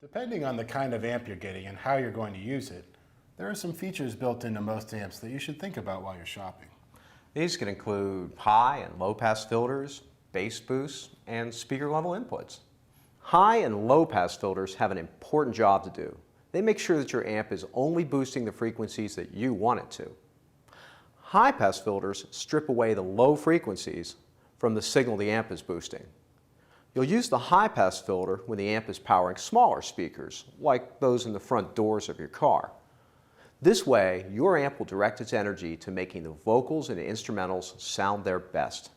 Depending on the kind of amp you're getting and how you're going to use it, there are some features built into most amps that you should think about while you're shopping. These can include high and low pass filters, bass boosts, and speaker level inputs. High and low pass filters have an important job to do. They make sure that your amp is only boosting the frequencies that you want it to. High pass filters strip away the low frequencies from the signal the amp is boosting. You'll use the high pass filter when the amp is powering smaller speakers, like those in the front doors of your car. This way, your amp will direct its energy to making the vocals and instrumentals sound their best.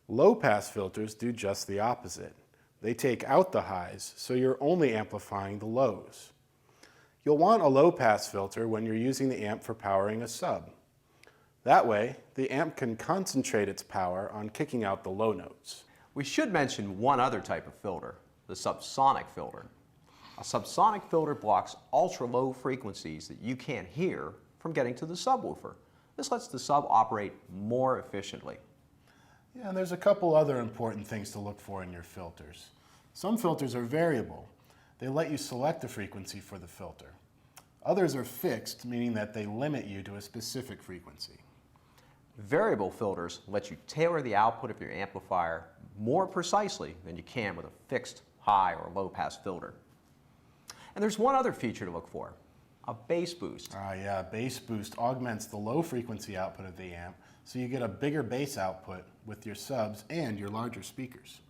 Low-pass filters do just the opposite. They take out the highs, so you're only amplifying the lows. You'll want a low-pass filter when you're using the amp for powering a sub. That way, the amp can concentrate its power on kicking out the low notes. We should mention one other type of filter, the subsonic filter. A subsonic filter blocks ultra-low frequencies that you can't hear from getting to the subwoofer. This lets the sub operate more efficiently. Yeah, and there's a couple other important things to look for in your filters. Some filters are variable. They let you select the frequency for the filter. Others are fixed, meaning that they limit you to a specific frequency. Variable filters let you tailor the output of your amplifier more precisely than you can with a fixed high or low pass filter. And there's one other feature to look for, a bass boost. Yeah, bass boost augments the low frequency output of the amp, so you get a bigger bass output with your subs and your larger speakers.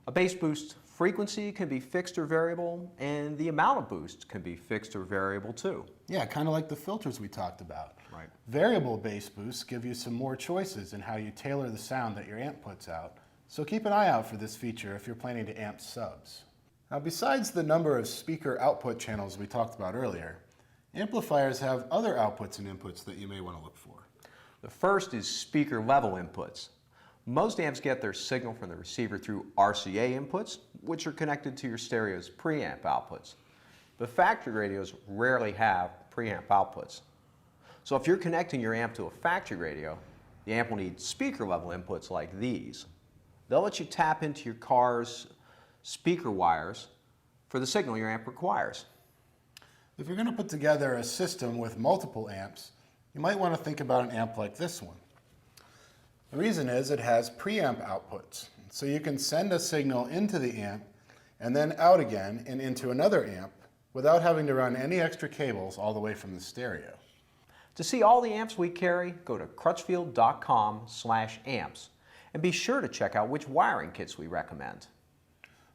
A bass boost frequency can be fixed or variable, and the amount of boost can be fixed or variable too. Yeah, kind of like the filters we talked about. Right. Variable bass boosts give you some more choices in how you tailor the sound that your amp puts out, so keep an eye out for this feature if you're planning to amp subs. Now, besides the number of speaker output channels we talked about earlier, amplifiers have other outputs and inputs that you may want to look for. The first is speaker level inputs. Most amps get their signal from the receiver through RCA inputs, which are connected to your stereo's preamp outputs. But factory radios rarely have preamp outputs. So if you're connecting your amp to a factory radio, the amp will need speaker level inputs like these. They'll let you tap into your car's speaker wires for the signal your amp requires. If you're going to put together a system with multiple amps, you might want to think about an amp like this one. The reason is it has preamp outputs, so you can send a signal into the amp and then out again and into another amp without having to run any extra cables all the way from the stereo. To see all the amps we carry, go to crutchfield.com/amps and be sure to check out which wiring kits we recommend.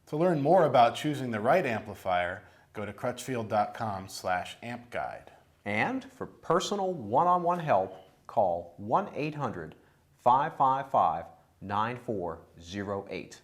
To learn more about choosing the right amplifier, go to crutchfield.com/amp guide. And for personal one-on-one help, call 1-800-555-9408.